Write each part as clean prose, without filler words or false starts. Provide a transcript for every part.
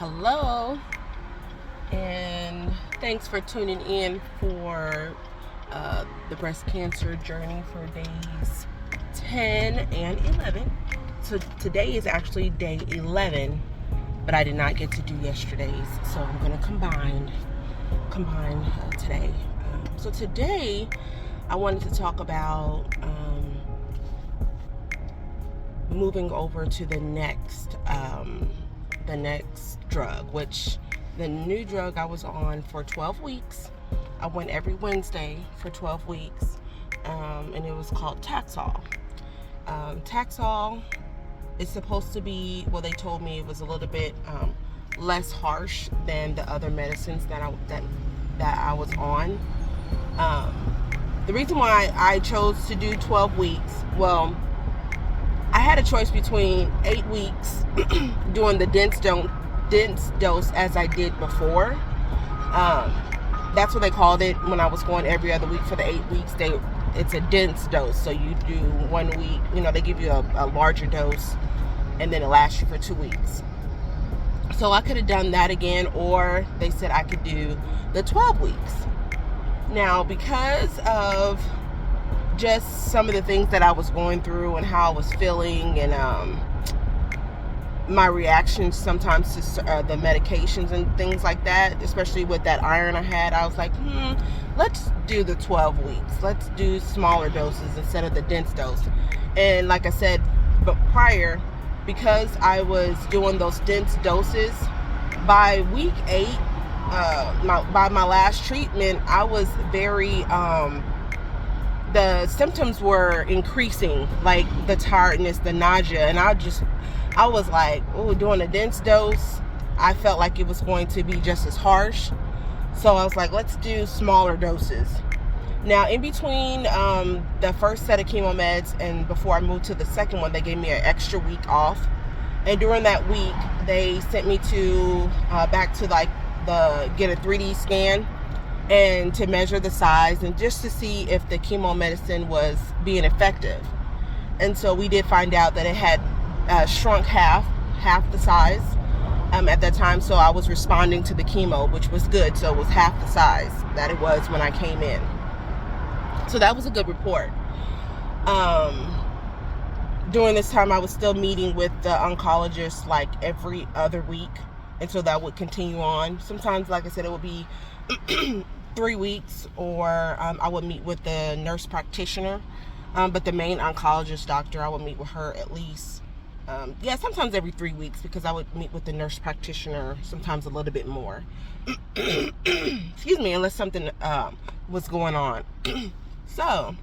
Hello, and thanks for tuning in for the breast cancer journey for days 10 and 11. So today is actually day 11, but I did not get to do yesterday's, so I'm going to combine today. So today I wanted to talk about moving over to the next drug, which the new drug I was on for 12 weeks. I went every Wednesday for 12 weeks, and it was called Taxol. Taxol is supposed to be, well, they told me it was a little bit less harsh than the other medicines that I was on. The reason why I chose to do 12 weeks, well, I had a choice between 8 weeks doing the dense dose as I did before. That's what they called it when I was going every other week for the 8 weeks. It's a dense dose, so you do 1 week. They give you a larger dose, and then it lasts you for 2 weeks. So I could have done that again, or they said I could do the 12 weeks. Now, because of just some of the things that I was going through and how I was feeling, and my reactions sometimes to the medications and things like that, especially with that iron I had, I was like, let's do the 12 weeks. Let's do smaller doses instead of the dense dose. And like I said, but prior, because I was doing those dense doses, by week 8, by my last treatment, I was very the symptoms were increasing, like the tiredness, the nausea, and I was like, oh, doing a dense dose, I felt like it was going to be just as harsh. So I was like, let's do smaller doses. Now, in between the first set of chemo meds and before I moved to the second one, they gave me an extra week off. And during that week, they sent me to back to get a 3D scan and to measure the size and just to see if the chemo medicine was being effective. And so we did find out that it had shrunk half the size at that time. So I was responding to the chemo, which was good. So it was half the size that it was when I came in. So that was a good report. During this time, I was still meeting with the oncologist like every other week. And so that would continue on. Sometimes, like I said, it would be 3 weeks, or I would meet with the nurse practitioner. But the main oncologist doctor, I would meet with her at least, sometimes every 3 weeks, because I would meet with the nurse practitioner sometimes a little bit more. Excuse me, unless something was going on. So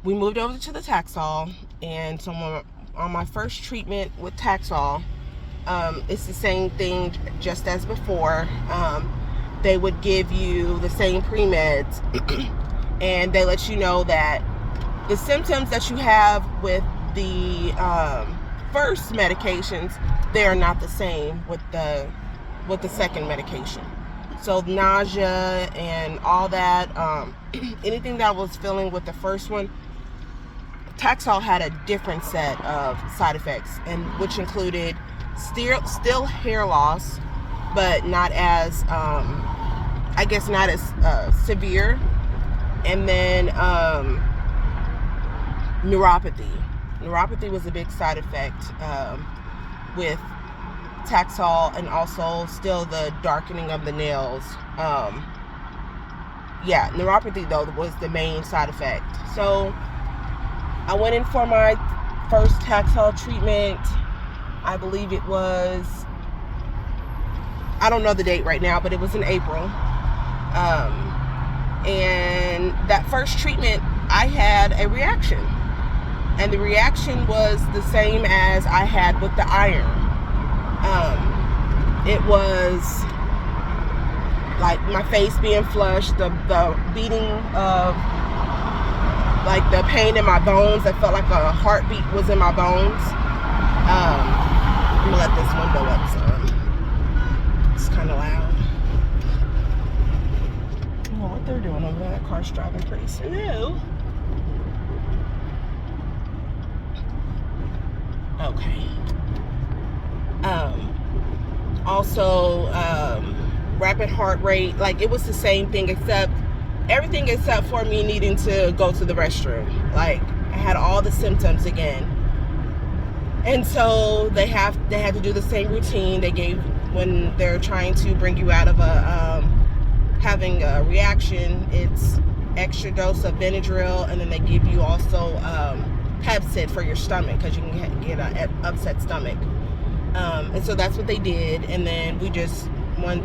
we moved over to the Taxol, and so on my first treatment with Taxol, it's the same thing just as before. They would give you the same pre-meds, and they let you know that the symptoms that you have with the first medications, they are not the same with the second medication. So nausea and all that, anything that I was feeling with the first one, Taxol had a different set of side effects, and which included still hair loss, but not as not as severe, and then neuropathy. Neuropathy was a big side effect with Taxol, and also still the darkening of the nails. Neuropathy though was the main side effect. So I went in for my first Taxol treatment. I believe it was, I don't know the date right now, but it was in April. And that first treatment, I had a reaction. And the reaction was the same as I had with the iron. It was like my face being flushed, the beating of, like the pain in my bones. I felt like a heartbeat was in my bones. I'm gonna let this window up some. It's kind of loud. I don't know what they're doing over there. That car's driving pretty slow. Okay. also rapid heart rate. Like, it was the same thing, except everything except for me needing to go to the restroom. Like, I had all the symptoms again. And so they had to do the same routine they gave when they're trying to bring you out of having a reaction. It's extra dose of Benadryl, and then they give you also Pepsid for your stomach, because you can get an upset stomach. And so that's what they did. And then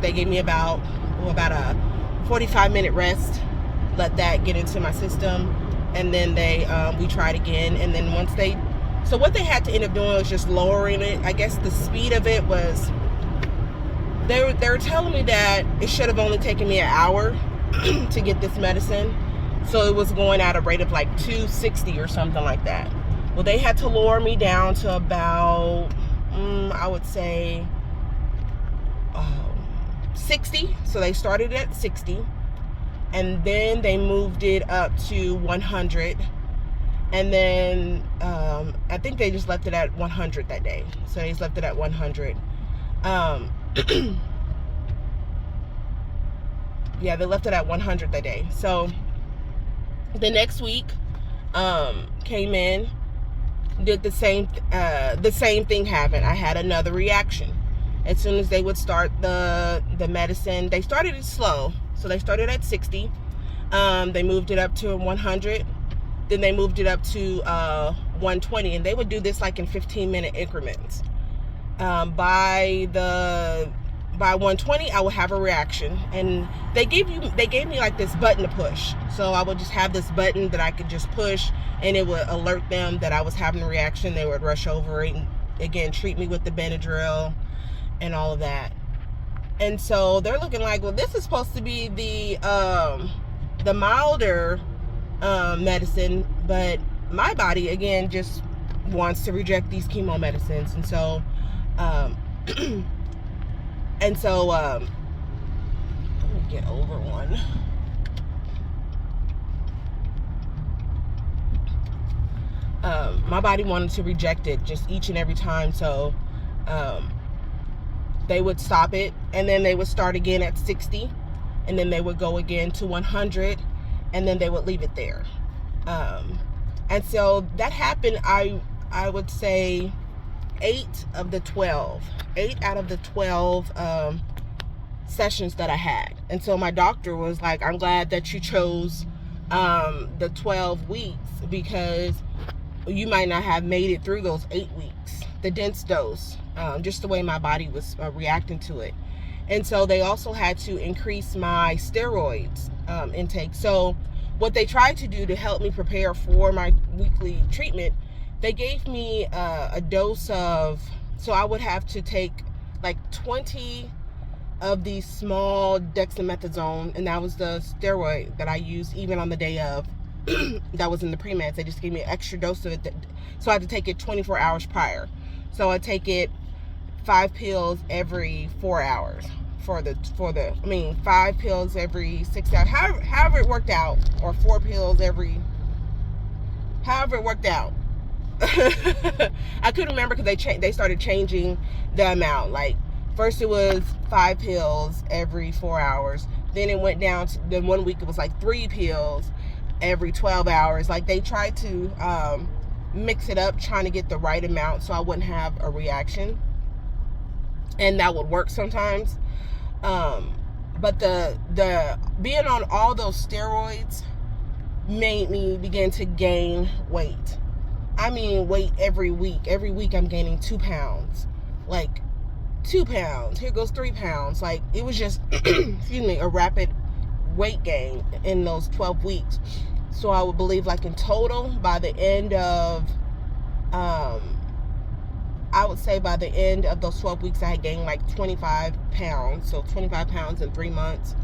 they gave me about a 45-minute rest, let that get into my system, and then we tried again. And then so what they had to end up doing was just lowering it. I guess the speed of it was, they were telling me that it should have only taken me an hour to get this medicine. So it was going at a rate of like 260 or something like that. Well, they had to lower me down to about, I would say, 60. So they started at 60, and then they moved it up to 100. And then I think they just left it at 100 that day. So they just left it at 100. Yeah, they left it at 100 that day. So the next week came in, did the same thing happened. I had another reaction. As soon as they would start the medicine, they started it slow. So they started at 60. They moved it up to 100. Then they moved it up to 120, and they would do this like in 15-minute increments. By 120, I would have a reaction, and they gave me like this button to push. So I would just have this button that I could just push, and it would alert them that I was having a reaction. They would rush over it and again treat me with the Benadryl and all of that. And so they're looking like, well, this is supposed to be the milder medicine, but my body again just wants to reject these chemo medicines. And so let me get over one. My body wanted to reject it just each and every time. So they would stop it, and then they would start again at 60, and then they would go again to 100, and then they would leave it there. And so that happened, I would say 8 out of the 12 sessions that I had. And so my doctor was like, I'm glad that you chose the 12 weeks, because you might not have made it through those 8 weeks, the dense dose, just the way my body was reacting to it. And so they also had to increase my steroids intake. So what they tried to do to help me prepare for my weekly treatment, they gave me a dose of, so I would have to take like 20 of these small dexamethasone, and that was the steroid that I used even on the day of. That was in the pre-meds. They just gave me an extra dose of it, so I had to take it 24 hours prior. So I take it 5 pills every 4 hours for the 5 pills every 6 hours, however it worked out, or 4 pills however it worked out. I couldn't remember, because they started changing the amount. Like, first it was 5 pills every 4 hours, then it went down to, then 1 week it was like 3 pills every 12 hours. Like, they tried to mix it up, trying to get the right amount so I wouldn't have a reaction, and that would work sometimes. But the being on all those steroids made me begin to gain weight. I mean, weight every week. Every week I'm gaining 2 pounds. Like, 2 pounds. Here goes 3 pounds. Like, it was just, a rapid weight gain in those 12 weeks. So I would believe, like, in total, by the end of, I would say by the end of those 12 weeks, I had gained like 25 pounds. So 25 pounds in 3 months,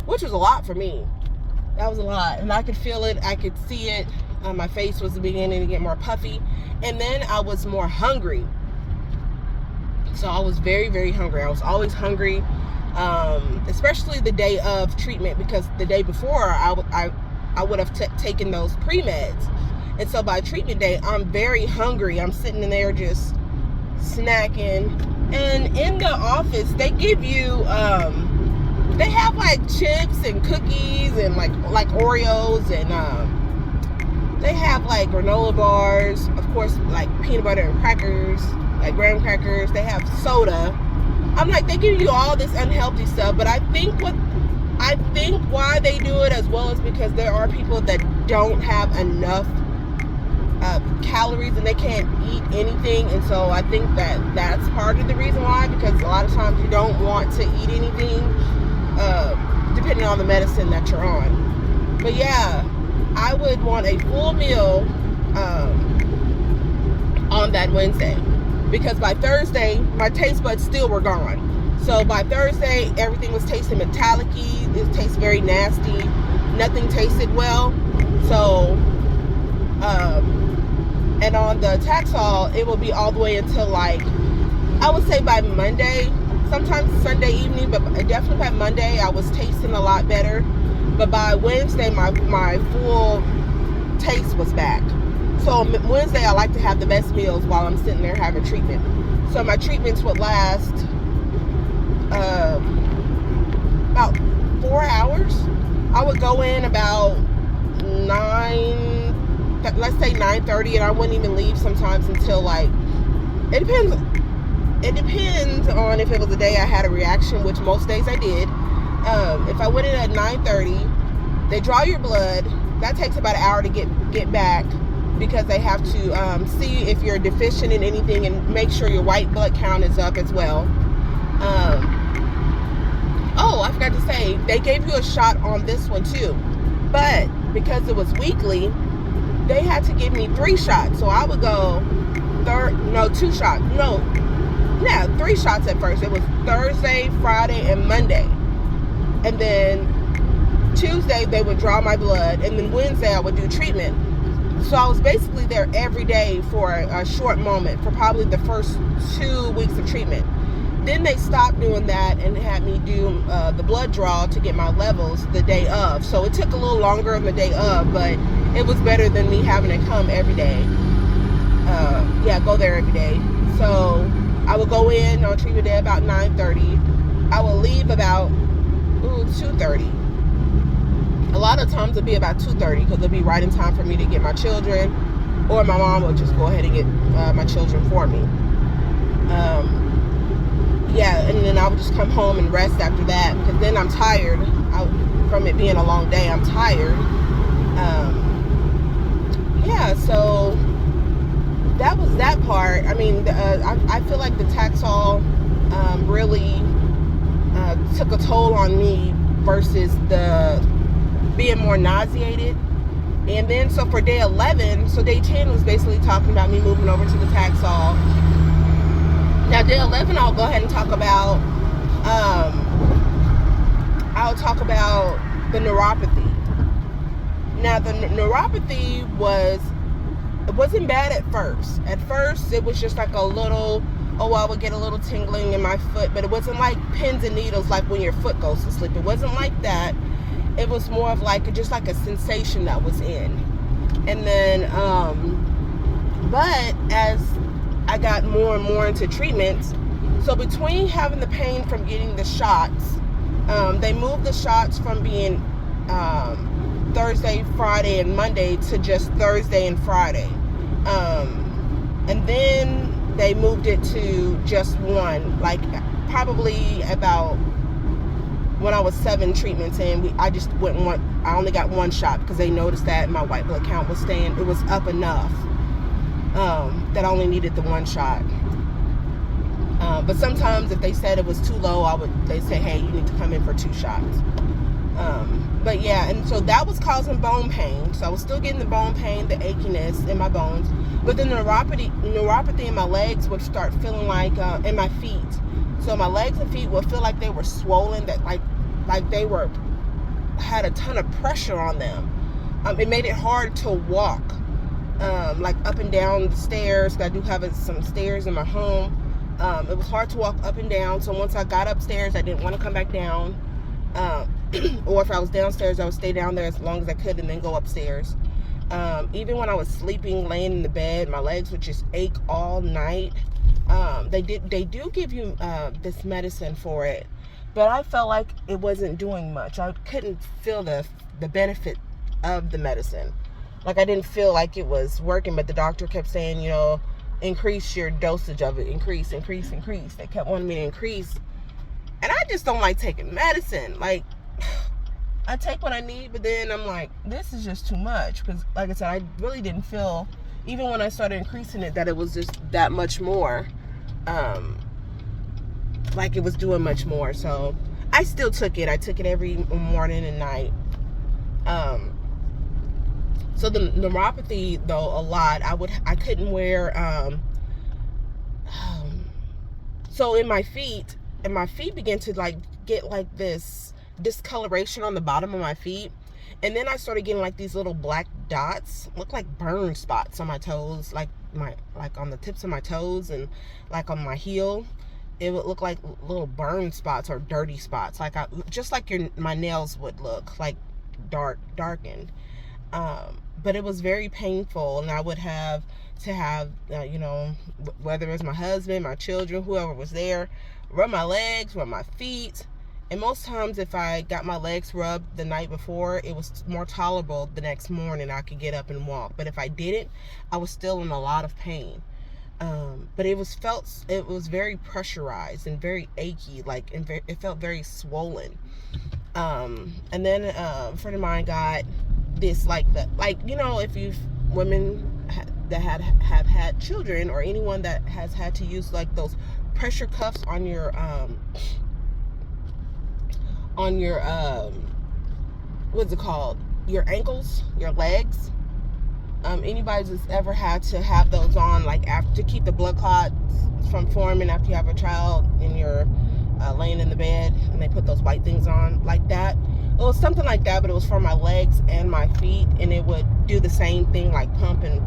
which was a lot for me. That was a lot. And I could feel it. I could see it. My face was beginning to get more puffy. And then I was more hungry. So I was very, very hungry. I was always hungry, especially the day of treatment, because the day before I would have taken those pre-meds. And so by treatment day, I'm very hungry. I'm sitting in there just snacking, And in the office, they give you, they have like chips and cookies and like Oreos, and they have like granola bars, of course, like peanut butter and crackers, like graham crackers. They have soda. I'm like, they give you all this unhealthy stuff, but I think why they do it as well is because there are people that don't have enough calories and they can't eat anything, and so I think that's part of the reason why, because a lot of times you don't want to eat anything depending on the medicine that you're on. But yeah, I would want a full meal on that Wednesday, because by Thursday my taste buds still were gone. So by Thursday everything was tasting metallic-y, it tastes very nasty, nothing tasted well. So and on the Taxol, it will be all the way until like, I would say by Monday, sometimes Sunday evening, but definitely by Monday, I was tasting a lot better. But by Wednesday, my full taste was back. So on Wednesday, I like to have the best meals while I'm sitting there having treatment. So my treatments would last about 4 hours. I would go in about 9:30, and I wouldn't even leave sometimes until like, it depends on if it was a day I had a reaction, which most days I did. If I went in at 9:30, they draw your blood. That takes about an hour to get back, because they have to see if you're deficient in anything and make sure your white blood count is up as well. Oh, I forgot to say, they gave you a shot on this one too, but because it was weekly, they had to give me 3 shots. So I would go 2 shots. Yeah, 3 shots at first. It was Thursday, Friday, and Monday. And then Tuesday, they would draw my blood. And then Wednesday, I would do treatment. So I was basically there every day for a short moment, for probably the first 2 weeks of treatment. Then they stopped doing that and had me do the blood draw to get my levels the day of. So it took a little longer on the day of, but it was better than me having to come every day. Go there every day. So I would go in on treatment day about 9:30. I would leave about 2:30. A lot of times it'd be about 2:30, because it'd be right in time for me to get my children, or my mom would just go ahead and get my children for me. And then I would just come home and rest after that, because then I'm tired. From it being a long day, I'm tired. So that was that part. I mean, I feel like the Taxol really took a toll on me versus the being more nauseated. And then, so for day 11, so day 10 was basically talking about me moving over to the Taxol. Now, day 11, I'll go ahead and talk about, the neuropathy. Now, the neuropathy wasn't bad at first. At first, it was just like a little, I would get a little tingling in my foot, but it wasn't like pins and needles like when your foot goes to sleep. It wasn't like that. It was more of like, just like a sensation that was in. And then, but as I got more and more into treatments, so between having the pain from getting the shots, they moved the shots from being Thursday, Friday, and Monday to just Thursday and Friday. And then they moved it to just one, like probably about, when I was 7 treatments in, I only got 1 shot, because they noticed that my white blood count was it was up enough that I only needed the 1 shot. But sometimes if they said it was too low, they say, hey, you need to come in for 2 shots. But yeah, and so that was causing bone pain. So I was still getting the bone pain, the achiness in my bones. But the neuropathy in my legs would start feeling like, in my feet. So my legs and feet would feel like they were swollen, that like they had a ton of pressure on them. It made it hard to walk, like up and down the stairs. I do have some stairs in my home. It was hard to walk up and down. So once I got upstairs, I didn't want to come back down. Or if I was downstairs, I would stay down there as long as I could and then go upstairs. Even when I was sleeping, laying in the bed, my legs would just ache all night. They do give you this medicine for it, but I felt like it wasn't doing much. I couldn't feel the benefit of the medicine. Like, I didn't feel like it was working, but the doctor kept saying, increase your dosage of it, increase. They kept wanting me to increase, and I just don't like taking medicine. Like, I take what I need, but then I'm like, this is just too much. Because, like I said, I really didn't feel, even when I started increasing it, that it was just that much more. Like it was doing much more. So I still took it. I took it every morning and night. So the neuropathy, though, a lot. I couldn't wear. So in my feet, began to like get like this discoloration on the bottom of my feet, and then I started getting like these little black dots, look like burn spots on my toes, like on the tips of my toes and like on my heel. It would look like little burn spots or dirty spots, like just like my nails would look like darkened. But it was very painful, and I would have to have, whether it was my husband, my children, whoever was there, rub my legs, rub my feet. And most times if I got my legs rubbed the night before, it was more tolerable the next morning. I could get up and walk. But if I didn't, I was still in a lot of pain. But it was very pressurized and very achy, it felt very swollen. And then a friend of mine got this, if women that have had children, or anyone that has had to use like those pressure cuffs on your what's it called, your ankles, your legs. Anybody that's ever had to have those on, like after, to keep the blood clots from forming after you have a child and you're laying in the bed, and they put those white things on like that. It was something like that, but it was for my legs and my feet, and it would do the same thing, like pump and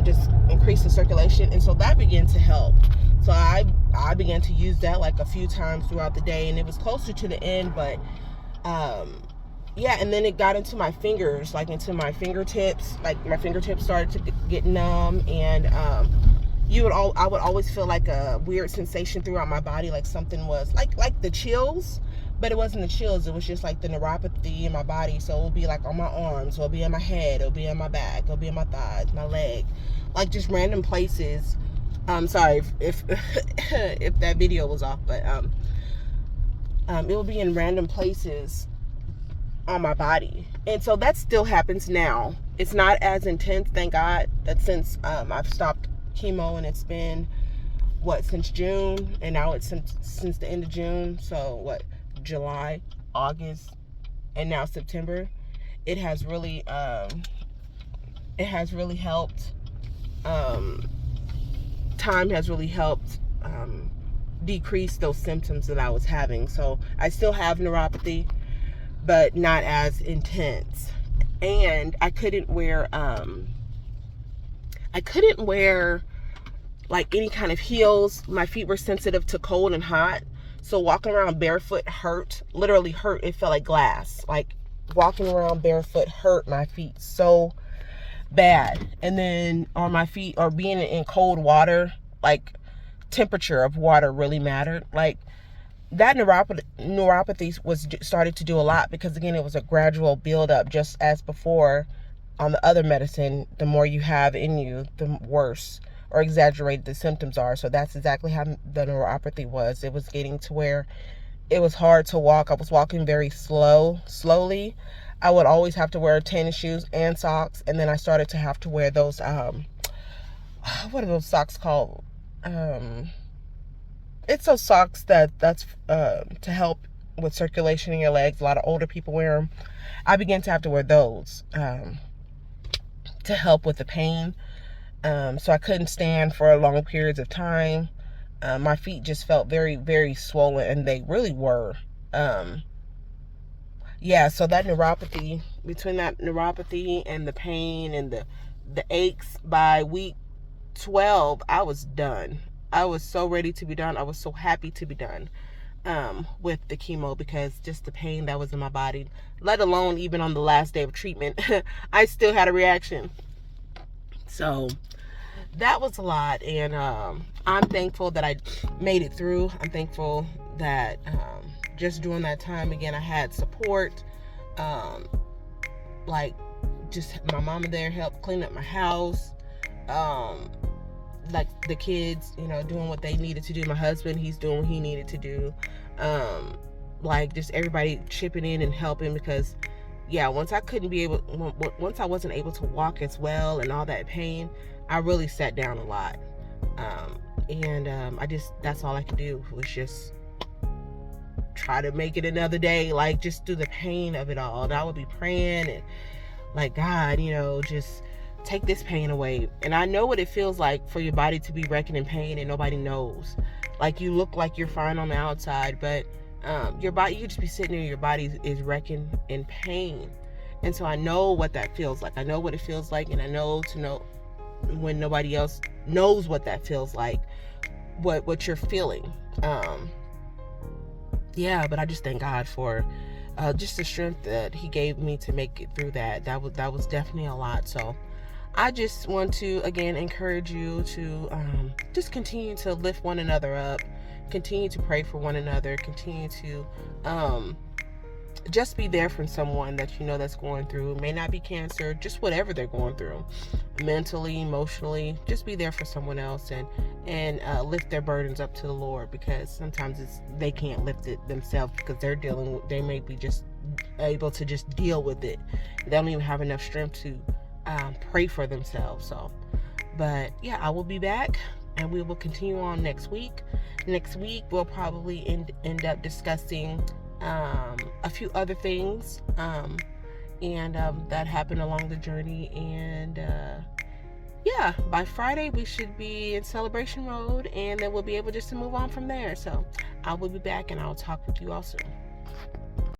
just increase the circulation. And so that began to help. So I began to use that like a few times throughout the day, and it was closer to the end, but yeah. And then it got into my fingers, like into my fingertips. Like my fingertips started to get numb, and I would always feel like a weird sensation throughout my body, like something was like the chills, but it wasn't the chills. It was just like the neuropathy in my body. So it would be like on my arms, or it'll be in my head, it'll be in my back, it'll be in my thighs, my leg, like just random places. Sorry if if that video was off, but it will be in random places on my body. And so that still happens now. It's not as intense, thank God, that since I've stopped chemo, and it's been since June, and now it's since the end of June, so July, August, and now September. It has really helped. Time has really helped decrease those symptoms that I was having. So I still have neuropathy, but not as intense. And I couldn't wear like any kind of heels. My feet were sensitive to cold and hot, so walking around barefoot literally hurt. It felt like glass. Like walking around barefoot hurt my feet so bad. And then on my feet, or being in cold water, like temperature of water really mattered. Like that neuropathy started to do a lot, because again, it was a gradual buildup, just as before on the other medicine. The more you have in you, the worse or exaggerated the symptoms are. So that's exactly how the neuropathy was. It was getting to where it was hard to walk. I was walking very slowly. I would always have to wear tennis shoes and socks, and then I started to have to wear those what are those socks called? It's those socks that's to help with circulation in your legs. A lot of older people wear them. I began to have to wear those to help with the pain. So I couldn't stand for long periods of time. My feet just felt very, very swollen, and they really were. Yeah, so that neuropathy, between that neuropathy and the pain and the aches, by week 12, I was done. I was so ready to be done. I was so happy to be done with the chemo, because just the pain that was in my body, let alone even on the last day of treatment, I still had a reaction. So that was a lot. And I'm thankful that I made it through. I'm thankful that just during that time, again, I had support. Like, just my mama there helped clean up my house. Like the kids, doing what they needed to do. My husband, he's doing what he needed to do. Like, just everybody chipping in and helping, because once I wasn't able to walk as well and all that pain, I really sat down a lot. And that's all I could do was just try to make it another day, like, just through the pain of it all. And I would be praying and like, God, just take this pain away. And I know what it feels like for your body to be wrecking in pain and nobody knows. Like, you look like you're fine on the outside, but your body, you just be sitting there, your body is wrecking in pain. And so I know what that feels like. I know what it feels like, and I know when nobody else knows what that feels like, what you're feeling. But I just thank God for just the strength that he gave me to make it through that. That was definitely a lot. So I just want to, again, encourage you to just continue to lift one another up, continue to pray for one another, continue to just be there for someone that that's going through. It may not be cancer, just whatever they're going through, mentally, emotionally. Just be there for someone else and lift their burdens up to the Lord, because sometimes they can't lift it themselves, because they may be just able to just deal with it. They don't even have enough strength to pray for themselves. So, but I will be back, and we will continue on next week. Next week we'll probably end up discussing a few other things that happened along the journey. And by Friday we should be in celebration mode, and then we'll be able just to move on from there. So I will be back, and I'll talk with you all soon.